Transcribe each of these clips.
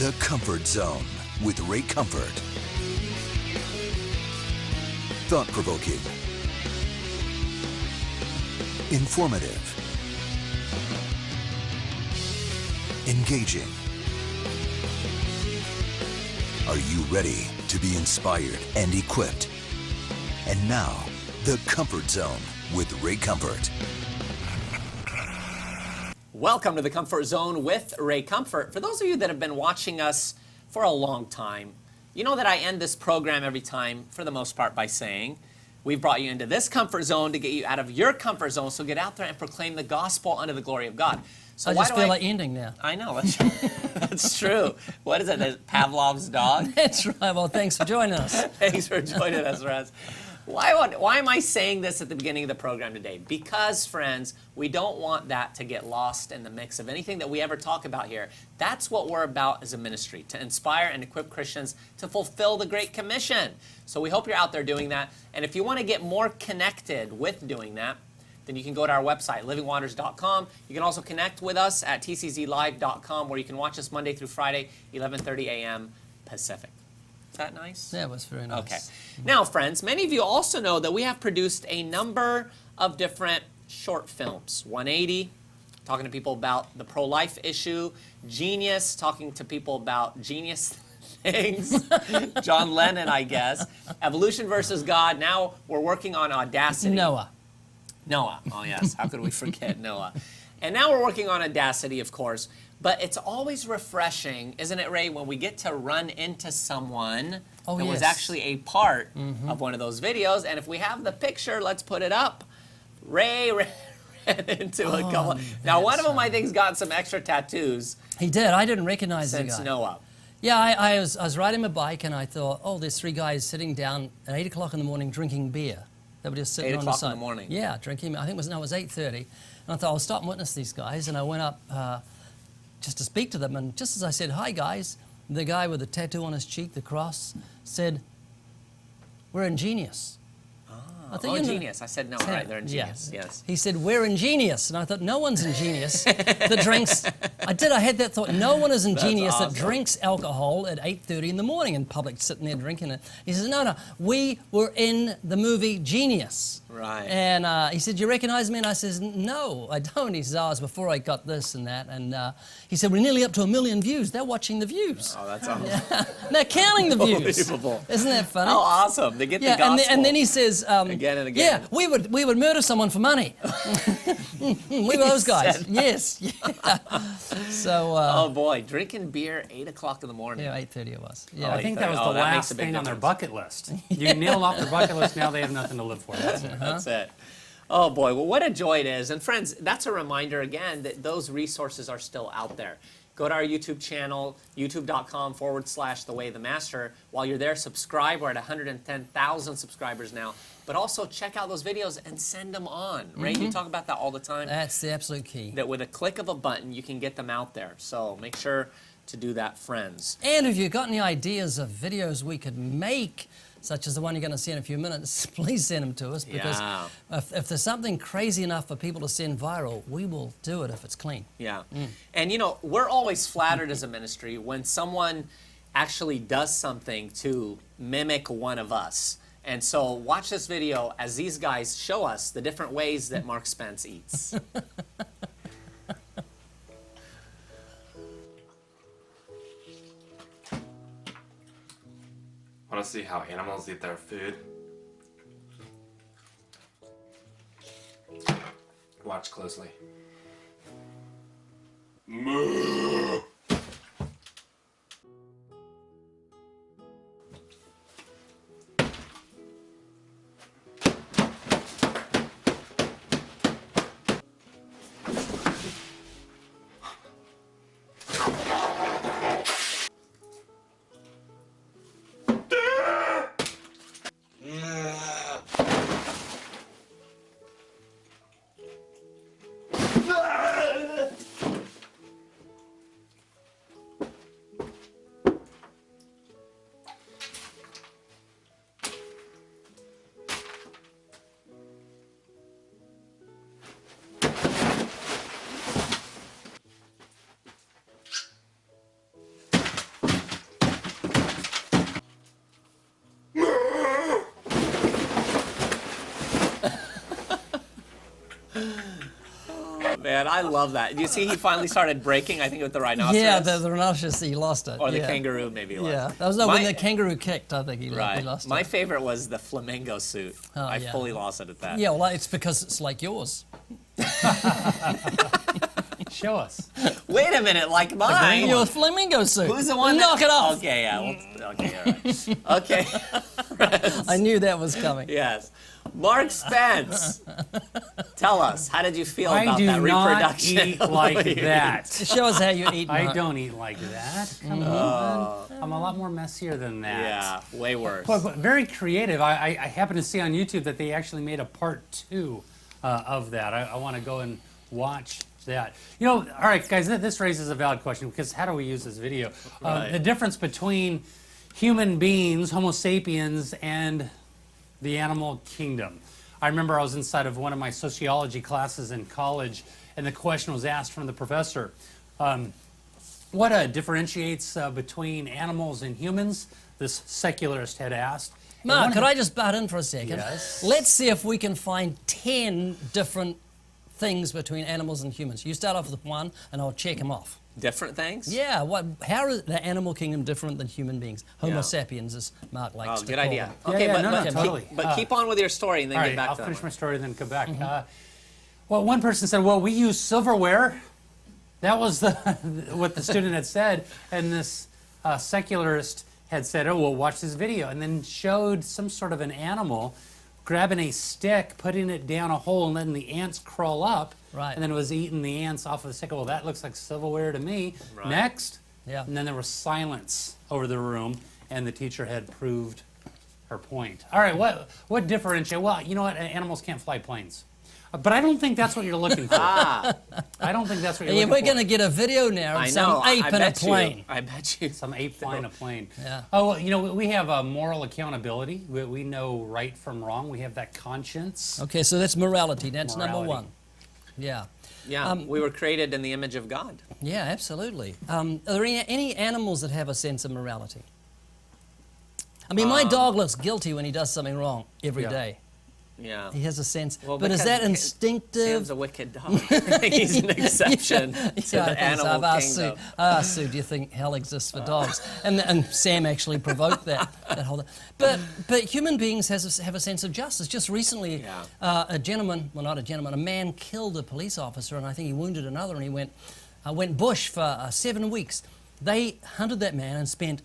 The Comfort Zone with Ray Comfort. Thought-provoking. Informative. Engaging. Are you ready to be inspired and equipped? And now, The Comfort Zone with Ray Comfort. Welcome to The Comfort Zone with Ray Comfort. For those of you that have been watching us for a long time, you know that I end this program every time, for the most part, by saying, we've brought you into this comfort zone to get you out of your comfort zone, so get out there and proclaim the gospel unto the glory of God. So I just feel like ending now. I know, that's true. What is it, Pavlov's dog? That's right. Well, thanks for joining us. Thanks for joining us, friends. Why am I saying this at the beginning of the program today? Because, friends, we don't want that to get lost in the mix of anything that we ever talk about here. That's what we're about as a ministry, to inspire and equip Christians to fulfill the Great Commission. So we hope you're out there doing that. And if you want to get more connected with doing that, then you can go to our website, livingwaters.com. You can also connect with us at tczlive.com, where you can watch us Monday through Friday, 11:30 a.m. Pacific. Is that nice? Yeah, it was very nice. Okay. Now, friends, many of you also know that we have produced a number of different short films. 180, talking to people about the pro-life issue. Genius, talking to people about genius things. John Lennon, I guess. Evolution versus God. Now we're working on Audacity. Noah. Oh yes, how could we forget Noah? And now we're working on Audacity, of course, but it's always refreshing, isn't it, Ray, when we get to run into someone that was actually a part of one of those videos, and if we have the picture, let's put it up. Ray ran into a couple. Now, one of them, I think, has got some extra tattoos. He did. I didn't recognize the guy. Since Noah. Yeah, I was riding my bike, and I thought, oh, there's three guys sitting down at 8 o'clock in the morning drinking beer. They were just sitting on the side. 8 o'clock in the morning? Yeah, drinking. I think it was 8:30. And I thought, I'll stop and witness these guys. And I went up just to speak to them. And just as I said, hi, guys, the guy with the tattoo on his cheek, the cross, said, we're ingenious. I thought, Genius. I said no, right? They're ingenious. Yeah. Yes. He said, we're ingenious. And I thought, no one's ingenious that drinks. I had that thought. No one is ingenious that drinks alcohol at 8:30 in the morning in public, sitting there drinking it. He says, no, we were in the movie Genius. Right. And he said, you recognize me? And I says, no, I don't. He says, oh, it was before I got this and that. And he said, we're nearly up to 1 million views. They're watching the views. Oh, that's awesome. Yeah. They're counting the views. Unbelievable. Isn't that funny? Oh, awesome. They get the gospel. And then he says, again and again. yeah, we would murder someone for money. We were those guys. Yes. Yeah. So. Oh boy, drinking beer 8 o'clock in the morning. Yeah, 8:30 it was. Yeah, I think that was the last thing on their bucket list. You nailed off their bucket list. Now they have nothing to live for. That's it. That's it. Oh boy, well, what a joy it is. And friends, that's a reminder again that those resources are still out there. Go to our YouTube channel, youtube.com/The Way of the Master. While you're there, subscribe. We're at 110,000 subscribers now. But also check out those videos and send them on. Ray, you talk about that all the time. That's the absolute key. That with a click of a button, you can get them out there. So make sure to do that, friends. And if you've got any ideas of videos we could make, such as the one you're going to see in a few minutes, please send them to us, because if there's something crazy enough for people to send viral, we will do it if it's clean. Yeah. And you know, we're always flattered as a ministry when someone actually does something to mimic one of us. And so watch this video as these guys show us the different ways that Mark Spence eats. Want to see how animals eat their food? Watch closely. Moo! man. I love that. You see, he finally started breaking, I think, with the rhinoceros. Yeah, the rhinoceros, he lost it. Or the yeah. kangaroo, maybe it was. Yeah, that was when the kangaroo kicked, I think he Right. lost it. My favorite was the flamingo suit. I yeah. fully lost it at that. Yeah, well, it's because it's like yours. Show us. Wait a minute, like mine. Your flamingo suit. Who's the one? Knock it off. Okay, yeah. Okay, all right. Okay. I knew that was coming. Yes. Mark Spence, tell us, how did you feel I about do that not reproduction? eat like that. Show us how you eat. I Mark. don't eat like that. Come on. I'm a lot more messier than that. Yeah, way worse. But very creative. I happen to see on YouTube that they actually made a part 2 of that. I want to go and watch that. You know, all right, guys, this raises a valid question because how do we use this video? Right. The difference between human beings, Homo sapiens, and the animal kingdom. I remember I was inside of one of my sociology classes in college, and the question was asked from the professor, what differentiates between animals and humans? This secularist had asked. Mark, could I just butt in for a second? Yes. Let's see if we can find 10 different things between animals and humans. You start off with one, and I'll check them off. Different things? Yeah, how is the animal kingdom different than human beings? Homo Yeah. sapiens, as Mark likes Oh, to good call idea. them. Okay, Yeah, but, no, but, totally. but keep on with your story and then All get right, back I'll to finish that my one. story, then come back. Well, one person said, well, we use silverware. That was what the student had said. And this secularist had said, oh, well, watch this video. And then showed some sort of an animal grabbing a stick, putting it down a hole, and letting the ants crawl up. Right. And then it was eating the ants off of the stick. Well, that looks like silverware to me. Right. Next. Yeah. And then there was silence over the room, and the teacher had proved her point. All right, what differentiates? Well, you know what? Animals can't fly planes. But I don't think that's what you're looking for. I don't think that's what you're Yeah, looking we're for. going to get a video now of I some know. ape I in a bet plane. You. I bet you. Some ape flying a plane. Yeah. Oh, well, you know, we have moral accountability. We know right from wrong. We have that conscience. Okay, so that's morality. That's number Morality. one. Yeah. Yeah, we were created in the image of God. Yeah, absolutely. Are there any animals that have a sense of morality? I mean, my dog looks guilty when he does something wrong every Yeah. day. Yeah. He has a sense. Well, but is because that instinctive? Sam's a wicked dog. He's an exception to I the think so. animal I've asked Sue, kingdom. Sue, do you think hell exists for dogs? And Sam actually provoked that whole thing. But human beings have a sense of justice. Just recently, Yeah. a gentleman, well, not a gentleman, a man killed a police officer, and I think he wounded another, and he went bush for 7 weeks. They hunted that man and spent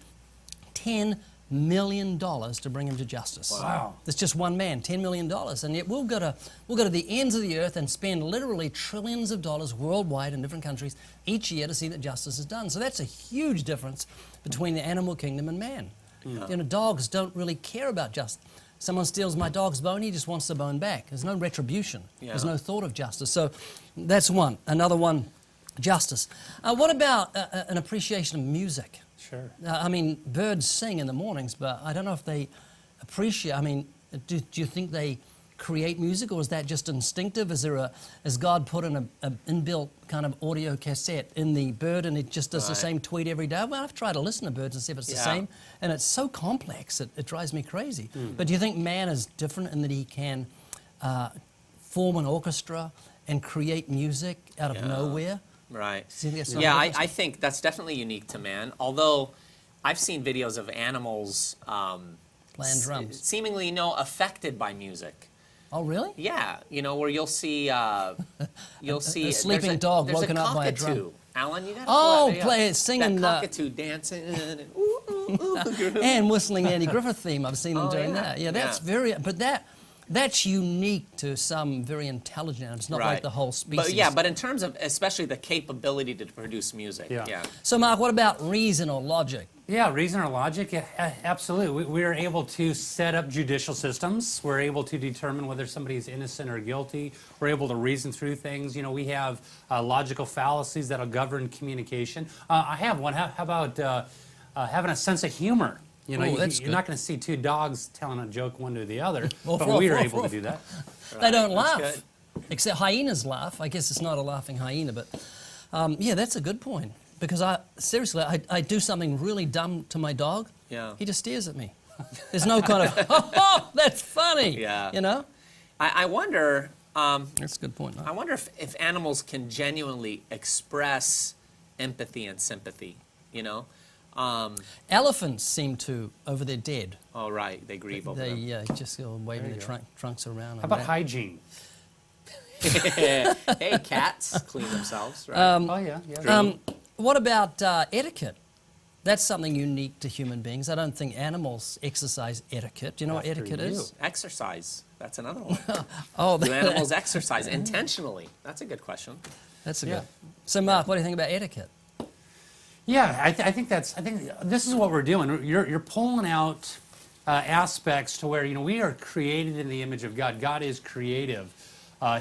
$10 million to bring him to justice. Wow. That's just one man, $10 million. And yet we'll go to the ends of the earth and spend literally trillions of dollars worldwide in different countries each year to see that justice is done. So that's a huge difference between the animal kingdom and man. You know, dogs don't really care about justice. Someone steals my dog's bone, he just wants the bone back. There's no retribution. Yeah. There's no thought of justice. So that's one. Another one, justice. What about an appreciation of music? Sure. I mean, birds sing in the mornings, but I don't know if they appreciate. I mean, do you think they create music, or is that just instinctive? Has God put in an inbuilt kind of audio cassette in the bird, and it just does the same tweet every day? Well, I've tried to listen to birds and see if it's the same, and it's so complex it drives me crazy. But do you think man is different in that he can form an orchestra and create music out of nowhere? Right. See, that's not Yeah, different? I think that's definitely unique to man. Although I've seen videos of animals Playing drums. seemingly, affected by music. Oh, really? Yeah, where you'll see sleeping there's dog there's woken up by a drum. cockatoo. Alan, you got to Oh, pull that video. play it, singing that cockatoo dancing. And, ooh, ooh, ooh. And whistling the Andy Griffith theme. I've seen them doing yeah. that. Yeah, that's Yeah. very. But that's unique to some very intelligent animals. It's not like the whole species. But in terms of especially the capability to produce music. Yeah. So, Mark, what about reason or logic? Yeah, reason or logic, absolutely. We are able to set up judicial systems. We're able to determine whether somebody is innocent or guilty. We're able to reason through things. We have logical fallacies that'll govern communication. I have one. How about having a sense of humor? Ooh, You're that's good. not going to see two dogs telling a joke one to the other, Well, but we are able to do that. They don't that's laugh. good. Except hyenas laugh. I guess it's not a laughing hyena, but yeah, that's a good point. Because I do something really dumb to my dog. Yeah. He just stares at me. There's no kind of, oh, that's funny. Yeah. You know? I wonder, That's a good point. I wonder if animals can genuinely express empathy and sympathy, you know? Elephants seem to, over their dead. Oh, right, they grieve over them. They just go waving their trunks around. How about hygiene? Hey, cats clean themselves, right? Oh, yeah. What about etiquette? That's something unique to human beings. I don't think animals exercise etiquette. Do you know what etiquette is? Exercise, that's another one. Oh, Do animals exercise intentionally? That's a good question. that's a good. So, Mark, what do you think about etiquette? Yeah, I think this is what we're doing. You're pulling out aspects to where, we are created in the image of God. God is creative.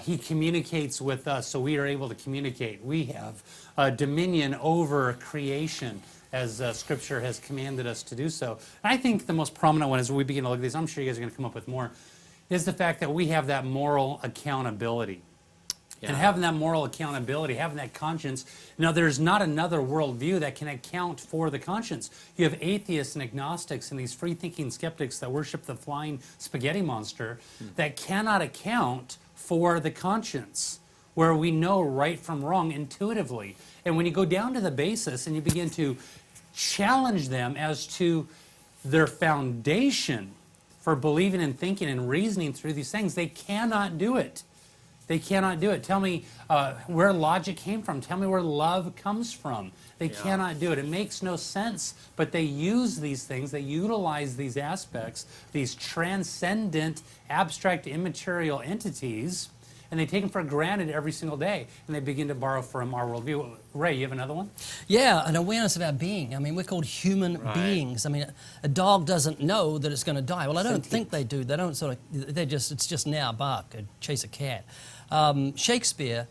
He communicates with us, so we are able to communicate. We have dominion over creation, as Scripture has commanded us to do so. And I think the most prominent one, as we begin to look at these, I'm sure you guys are going to come up with more, is the fact that we have that moral accountability. And having that moral accountability, having that conscience. Now, there's not another worldview that can account for the conscience. You have atheists and agnostics and these free-thinking skeptics that worship the flying spaghetti monster that cannot account for the conscience, where we know right from wrong intuitively. And when you go down to the basis and you begin to challenge them as to their foundation for believing and thinking and reasoning through these things, they cannot do it. They cannot do it. Tell me where logic came from. Tell me where love comes from. They cannot do it. It makes no sense, but they use these things. They utilize these aspects, these transcendent, abstract, immaterial entities, and they take them for granted every single day, and they begin to borrow from our worldview. Ray, you have another one? Yeah, an awareness of our being. I mean, we're called human beings. I mean, a dog doesn't know that it's going to die. Well, I don't think they do. They don't it's just now bark, chase a cat. Shakespeare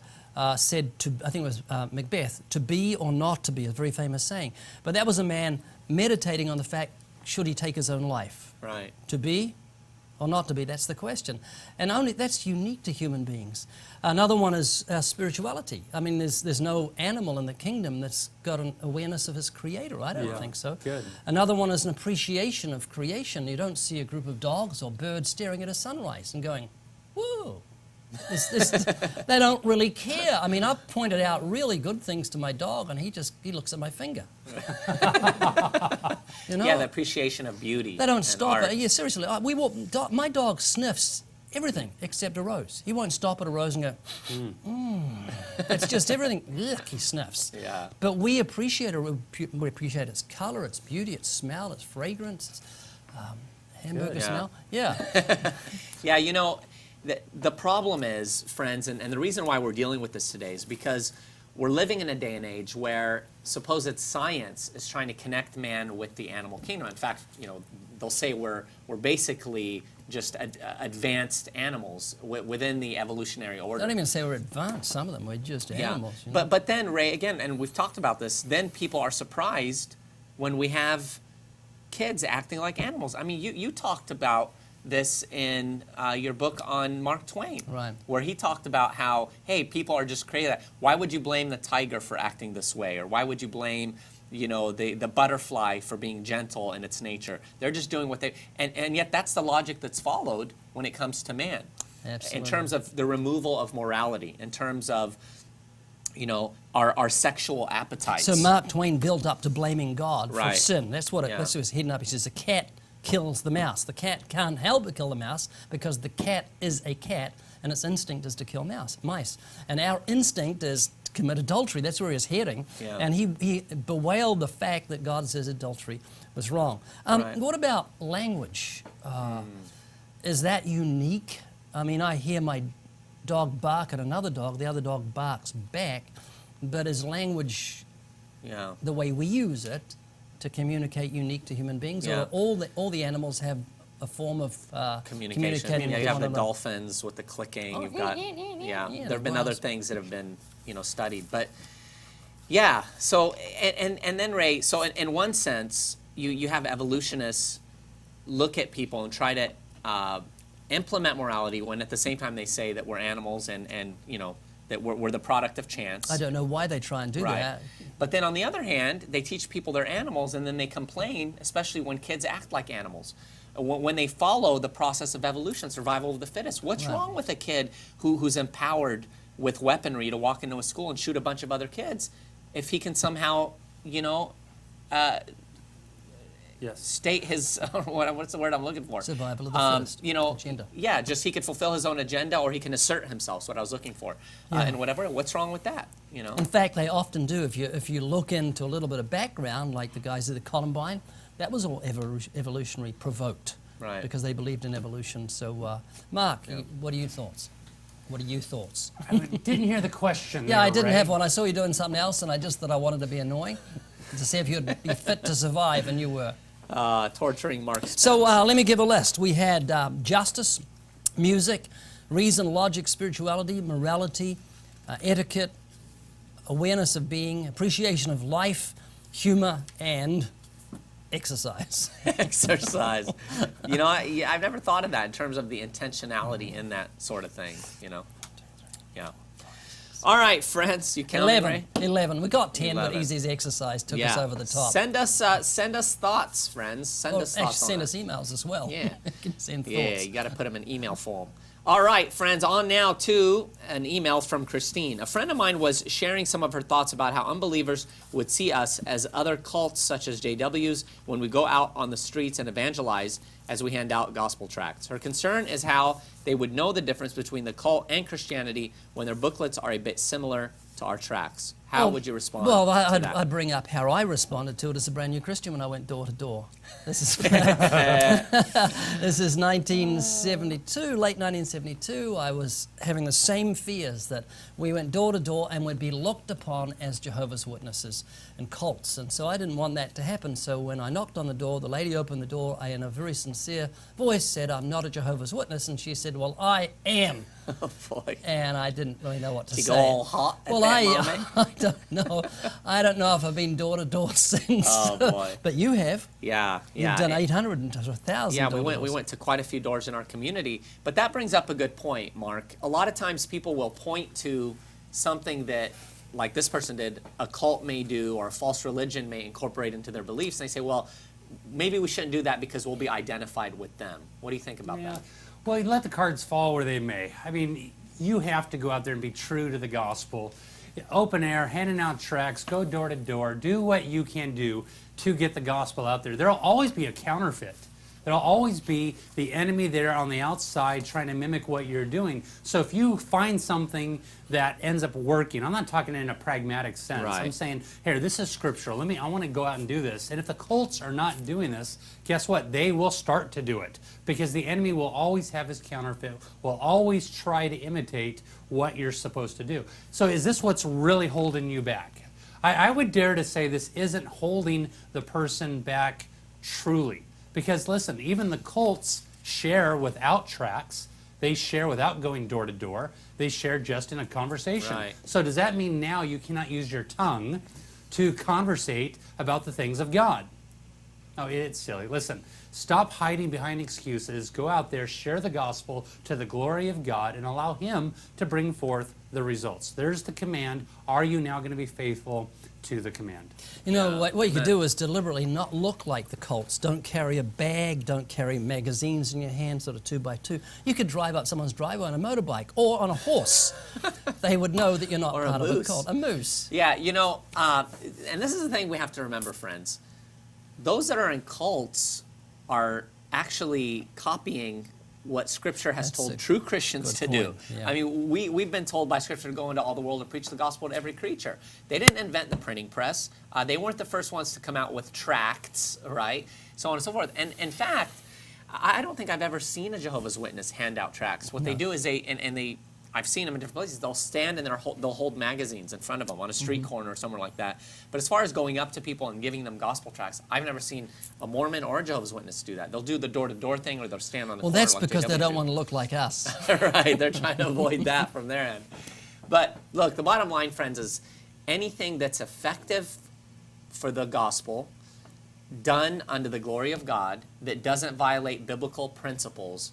said to, I think it was Macbeth, to be or not to be, a very famous saying. But that was a man meditating on the fact, should he take his own life? Right. To be or not to be, that's the question. And only that's unique to human beings. Another one is spirituality. I mean, there's no animal in the kingdom that's got an awareness of his creator. I don't think so. Good. Another one is an appreciation of creation. You don't see a group of dogs or birds staring at a sunrise and going, whoa. They don't really care. I mean, I've pointed out really good things to my dog, and he looks at my finger. You know? Yeah, the appreciation of beauty. They don't stop art. it. Yeah, seriously. My dog sniffs everything except a rose. He won't stop at a rose and go, It's just everything. Ugh, he sniffs. Yeah. But we appreciate it. We appreciate its color, its beauty, its smell, its fragrance, its hamburger smell. Yeah. Yeah, you know, the problem is, friends, and the reason why we're dealing with this today is because we're living in a day and age where supposed science is trying to connect man with the animal kingdom. In fact, you know, they'll say we're basically just advanced animals within the evolutionary order. Don't even say we're advanced. Some of them, we're just animals. You know? But then, Ray, again, and we've talked about this, then people are surprised when we have kids acting like animals. I mean, you talked about this in your book on Mark Twain, right? Where he talked about how, hey, people are just crazy. Why would you blame the tiger for acting this way, or why would you blame, you know, the butterfly for being gentle in its nature? They're just doing what they, and yet that's the logic that's followed when it comes to man. Absolutely. In terms of the removal of morality, in terms of, you know, our sexual appetites. So Mark Twain built up to blaming God for Right. sin. That's what that's what was hidden up. He says the cat kills the mouse. The cat can't help but kill the mouse because the cat is a cat and its instinct is to kill mice. And our instinct is to commit adultery. That's where he was heading. Yeah. And he bewailed the fact that God says adultery was wrong. What about language? Is that unique? I mean, I hear my dog bark at another dog, the other dog barks back, but is language the way we use it to communicate unique to human beings, or all the animals have a form of communicating You with have one the another? dolphins with the clicking. You've got there have been whales. other things that have been studied, but so and then Ray. So in one sense, you have evolutionists look at people and try to implement morality when at the same time they say that we're animals and you know that we're the product of chance. I don't know why they try and do that. But then on the other hand, they teach people they're animals and then they complain, especially when kids act like animals. when they follow the process of evolution, survival of the fittest. What's wrong with a kid who's empowered with weaponry to walk into a school and shoot a bunch of other kids if he can somehow, you know, state his, what's the word I'm looking for? Survival of the fittest. You know, agenda. yeah, just he could fulfill his own agenda, or he can assert himself, is what I was looking for. And whatever, what's wrong with that, you know? In fact, they often do. If you look into a little bit of background, like the guys at the Columbine, that was all evolutionary provoked. Right. Because they believed in evolution. So, Mark, what are your thoughts? What are your thoughts? I didn't hear the question. Yeah, there, I didn't Ray. have one. I saw you doing something else, and I just thought I wanted to be annoying to see if you'd be fit to survive, and you were. Torturing Mark Spence. So let me give a list. We had justice, music, reason, logic, spirituality, morality, etiquette, awareness of being, appreciation of life, humor, and exercise. Exercise. You know, I've never thought of that in terms of the intentionality in that sort of thing, you know. Yeah. All right, friends, you count 11. We got 10, 11. but Easy's exercise took us over the top. Send us thoughts, friends. Send us thoughts. Send us emails as well. Yeah. You can send thoughts. Yeah, you got to put them in email form. All right, friends, on now to an email from Christine. A friend of mine was sharing some of her thoughts about how unbelievers would see us as other cults such as JWs when we go out on the streets and evangelize as we hand out gospel tracts. Her concern is how they would know the difference between the cult and Christianity when their booklets are a bit similar to our tracts. How would you respond Well, to I'd that? bring up how I responded to it as a brand new Christian when I went door to door. This is this is 1972, late 1972. I was having the same fears that we went door to door and would be looked upon as Jehovah's Witnesses and cults. And so I didn't want that to happen. So when I knocked on the door, the lady opened the door. I, in a very sincere voice, said, "I'm not a Jehovah's Witness." And she said, "Well, I am." Oh, boy. And I didn't really know what to She say. go all hot at Well, that moment? I don't know. I don't know if I've been door to door since. Oh, boy. But you have. Yeah. You've done 800 and 1,000. Yeah, we went to quite a few doors in our community. But that brings up a good point, Mark. A lot of times people will point to something that, like this person did, a cult may do or a false religion may incorporate into their beliefs. And they say, well, maybe we shouldn't do that because we'll be identified with them. What do you think about that? Well, you let the cards fall where they may. I mean, you have to go out there and be true to the gospel. Open air, handing out tracts, go door to door, do what you can do to get the gospel out there. There'll always be a counterfeit. There'll always be the enemy there on the outside trying to mimic what you're doing. So if you find something that ends up working, I'm not talking in a pragmatic sense. Right. I'm saying, here, this is scriptural. I want to go out and do this. And if the cults are not doing this, guess what? They will start to do it. Because the enemy will always have his counterfeit, will always try to imitate what you're supposed to do. So is this what's really holding you back? I would dare to say this isn't holding the person back truly. Because listen, even the cults share without tracts. They share without going door to door. They share just in a conversation. Right. So does that mean now you cannot use your tongue to conversate about the things of God? No, it's silly. Listen, stop hiding behind excuses. Go out there, share the gospel to the glory of God, and allow Him to bring forth the results. There's the command. Are you now going to be faithful to the command? You know, what you could do is deliberately not look like the cults. Don't carry a bag. Don't carry magazines in your hand, sort of 2x2. You could drive up someone's driveway on a motorbike or on a horse. They would know that you're not Or a part of a moose. cult. A moose. Yeah, you know, and this is the thing we have to remember, friends. Those that are in cults are actually copying what Scripture has That's told a true Christians to good do. point, yeah. I mean, we've been told by Scripture to go into all the world and preach the gospel to every creature. They didn't invent the printing press. They weren't the first ones to come out with tracts, right? So on and so forth. And in fact, I don't think I've ever seen a Jehovah's Witness hand out tracts. What they do is I've seen them in different places. They'll stand and they'll hold magazines in front of them on a street corner or somewhere like that. But as far as going up to people and giving them gospel tracts, I've never seen a Mormon or a Jehovah's Witness do that. They'll do the door-to-door thing, or they'll stand on the Well, corner. that's like because they JW don't do. want to look like us. Right, they're trying to avoid that from their end. But look, the bottom line, friends, is anything that's effective for the gospel, done unto the glory of God, that doesn't violate biblical principles,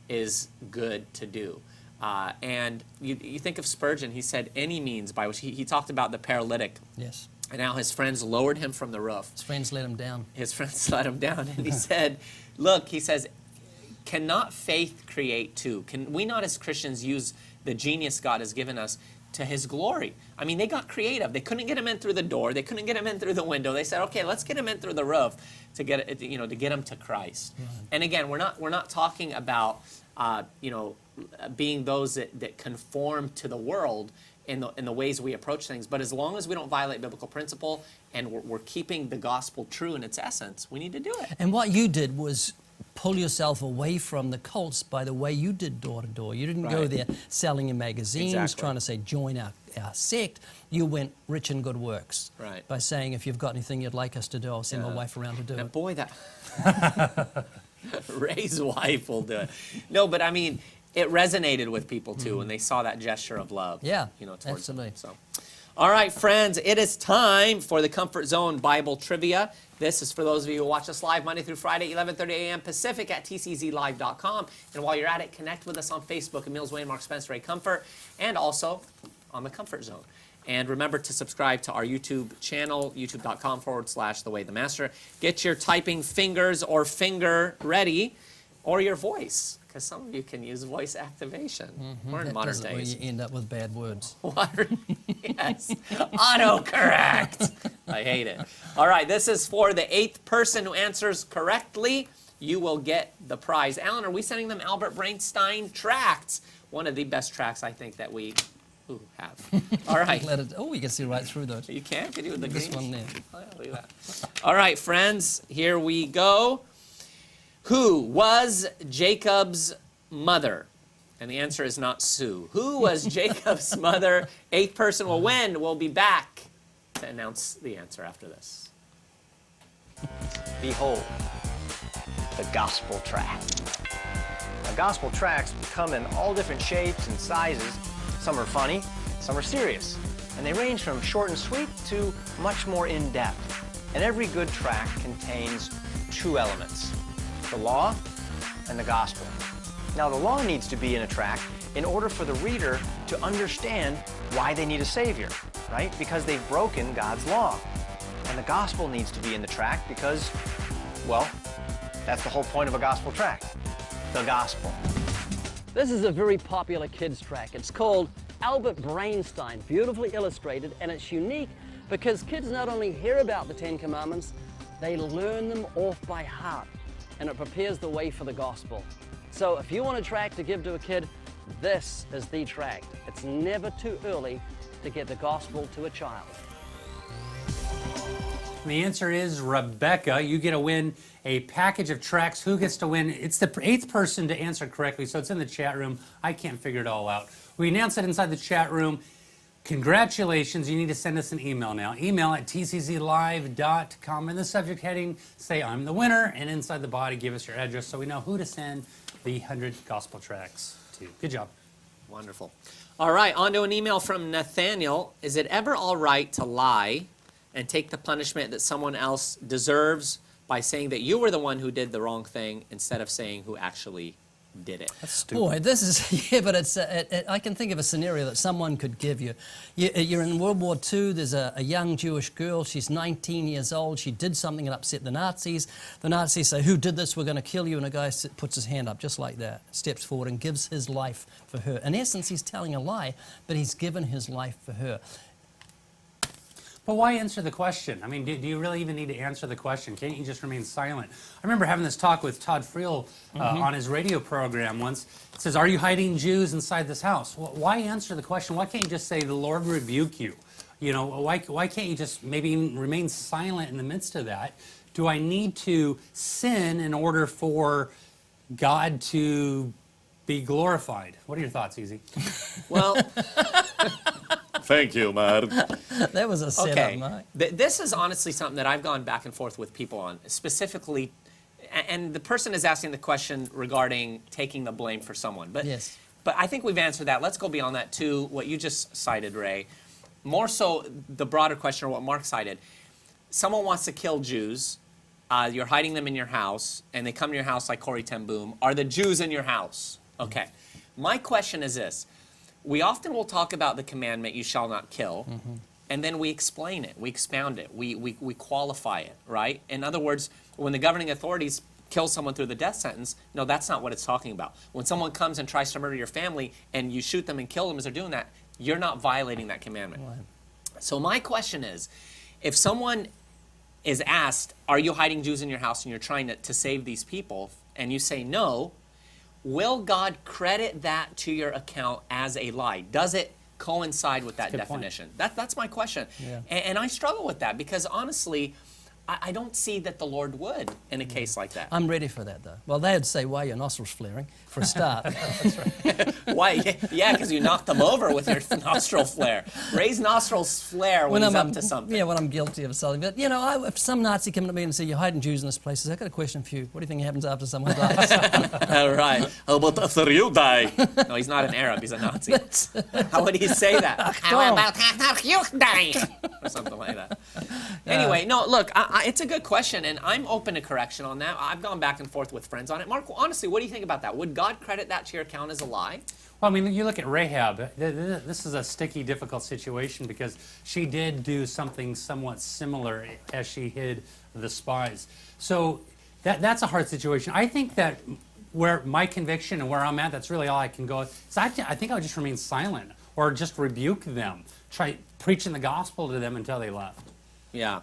is good to do. And you think of Spurgeon, he said any means by which he talked about the paralytic Yes. And now his friends lowered him from the roof. His friends let him down. His friends let him down, and he said, look, he says, cannot faith create too? Can we not as Christians use the genius God has given us to his glory? I mean, they got creative. They couldn't get him in through the door. They couldn't get him in through the window. They said, okay, let's get him in through the roof to get him to Christ. Right. And again, we're not talking about being those that conform to the world in the ways we approach things, but as long as we don't violate biblical principle and we're keeping the gospel true in its essence, we need to do it. And what you did was pull yourself away from the cults by the way you did door to door. You didn't go there selling your magazines, trying to say, join our sect. You went rich in good works by saying, if you've got anything you'd like us to do, I'll send my wife around to do it. Boy, that Ray's wife will do it. No, but I mean, it resonated with people too when they saw that gesture of love. Yeah, towards absolutely. them. So, all right, friends, it is time for the Comfort Zone Bible Trivia. This is for those of you who watch us live Monday through Friday, 11:30 a.m. Pacific at tczlive.com. And while you're at it, connect with us on Facebook, Emeal, Zwayne, Mark, Spence, Ray, Comfort, and also on the Comfort Zone. And remember to subscribe to our YouTube channel, youtube.com/thewaythemaster. Get your typing fingers or finger ready, or your voice, because some of you can use voice activation. We're in modern days. You end up with bad words. Yes, autocorrect. I hate it. All right, this is for the 8th person who answers correctly. You will get the prize. Alan, are we sending them Albert Brainstein tracts? One of the best tracts I think that we have. All right. You can see right through those. You can? Can you with the This green? one there. Oh, yeah, look at that. All right, friends, here we go. Who was Jacob's mother? And the answer is not Sue. Who was Jacob's mother? 8th person will win. We'll be back to announce the answer after this. Behold, the gospel tract. Now, gospel tracts come in all different shapes and sizes. Some are funny, some are serious, and they range from short and sweet to much more in-depth. And every good tract contains 2 elements: the law and the gospel. Now, the law needs to be in a tract in order for the reader to understand why they need a Savior, right? Because they've broken God's law. And the gospel needs to be in the tract because, well, that's the whole point of a gospel tract, the gospel. This is a very popular kids tract. It's called Albert Brainstein, beautifully illustrated, and it's unique because kids not only hear about the 10 Commandments, they learn them off by heart, and it prepares the way for the gospel. So if you want a tract to give to a kid, this is the tract. It's never too early to get the gospel to a child. The answer is Rebecca. You get to win a package of tracts. Who gets to win? It's the 8th person to answer correctly, so it's in the chat room. I can't figure it all out. We announce it inside the chat room. Congratulations. You need to send us an email now. Email at tczlive.com. In the subject heading, say I'm the winner, and inside the body, give us your address so we know who to send the 100 gospel tracts to. Good job. Wonderful. All right, on to an email from Nathaniel. Is it ever all right to lie and take the punishment that someone else deserves by saying that you were the one who did the wrong thing instead of saying who actually did it? That's stupid. Boy, this is, yeah, but I can think of a scenario that someone could give you. You're in World War II, there's a young Jewish girl, she's 19 years old, she did something that upset the Nazis. The Nazis say, who did this, we're going to kill you, and a guy puts his hand up just like that, steps forward and gives his life for her. In essence, he's telling a lie, but he's given his life for her. But why answer the question? I mean, do you really even need to answer the question? Can't you just remain silent? I remember having this talk with Todd Friel on his radio program once. It says, are you hiding Jews inside this house? Well, why answer the question? Why can't you just say, the Lord rebuke you? You know, why can't you just maybe remain silent in the midst of that? Do I need to sin in order for God to be glorified? What are your thoughts, Easy? Well, Thank you, Mark. That was a setup, okay. Mike. This is honestly something that I've gone back and forth with people on, specifically, and the person is asking the question regarding taking the blame for someone. But, yes. But I think we've answered that. Let's go beyond that to what you just cited, Ray. More so the broader question, or what Mark cited. Someone wants to kill Jews. You're hiding them in your house, and they come to your house like Corrie ten Boom. Are the Jews in your house? Okay. My question is this. We often will talk about the commandment, you shall not kill, and then we explain it, we expound it, we qualify it, right? In other words, when the governing authorities kill someone through the death sentence, no, that's not what it's talking about. When someone comes and tries to murder your family and you shoot them and kill them as they're doing that, you're not violating that commandment. Right. So my question is, if someone is asked, are you hiding Jews in your house and you're trying to save these people, and you say no, will God credit that to your account as a lie? Does it coincide with that definition? That's my question. Yeah. And I struggle with that because honestly, I don't see that the Lord would in a case like that. I'm ready for that, though. Well, they'd say, why are your nostrils flaring? For a start. That's right. Why? Yeah, because you knocked them over with your nostril flare. Ray's nostrils flare when he's up to something. Yeah, when I'm guilty of something. But, you know, if some Nazi come to me and say, you're hiding Jews in this place, I've got a question for you. What do you think happens after someone dies? All right. How about after you die? No, he's not an Arab. He's a Nazi. How would he say that? How about after you die? Or something like that. Anyway, no, look, it's a good question, and I'm open to correction on that. I've gone back and forth with friends on it. Mark, honestly, what do you think about that? Would God credit that to your account as a lie? Well, I mean, you look at Rahab. This is a sticky, difficult situation because she did do something somewhat similar as she hid the spies. So that's a hard situation. I think that where my conviction and where I'm at, that's really all I can go. So I think I would just remain silent or just rebuke them, try preaching the gospel to them until they left. Yeah.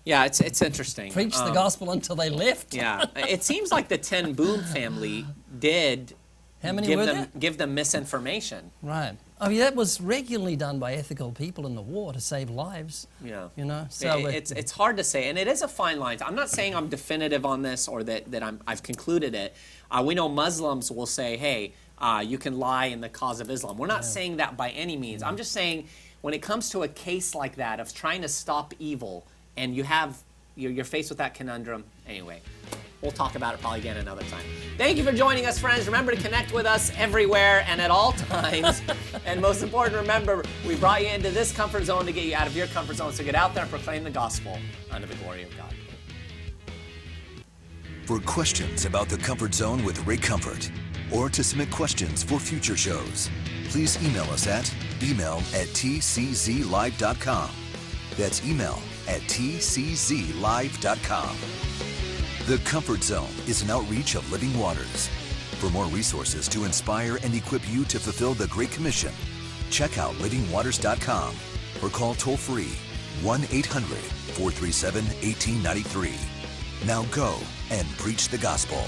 Yeah, it's interesting. Preach the gospel until they left. Yeah. It seems like the Ten Boom family did give them misinformation. Right. I mean, that was regularly done by ethical people in the war to save lives. Yeah. You know, so it's hard to say, and it is a fine line. I'm not saying I'm definitive on this or that I've concluded it. We know Muslims will say, hey, you can lie in the cause of Islam. We're not saying that by any means. I'm just saying when it comes to a case like that of trying to stop evil, and you're faced with that conundrum. Anyway, we'll talk about it probably again another time. Thank you for joining us, friends. Remember to connect with us everywhere and at all times. And most important, remember, we brought you into this comfort zone to get you out of your comfort zone. So get out there and proclaim the gospel unto the glory of God. For questions about the Comfort Zone with Ray Comfort, or to submit questions for future shows, please email us at email@tczlive.com. That's email@tczlive.com. The Comfort Zone is an outreach of Living Waters. For more resources to inspire and equip you to fulfill the Great Commission, check out livingwaters.com or call toll-free 1-800-437-1893. Now go and preach the gospel.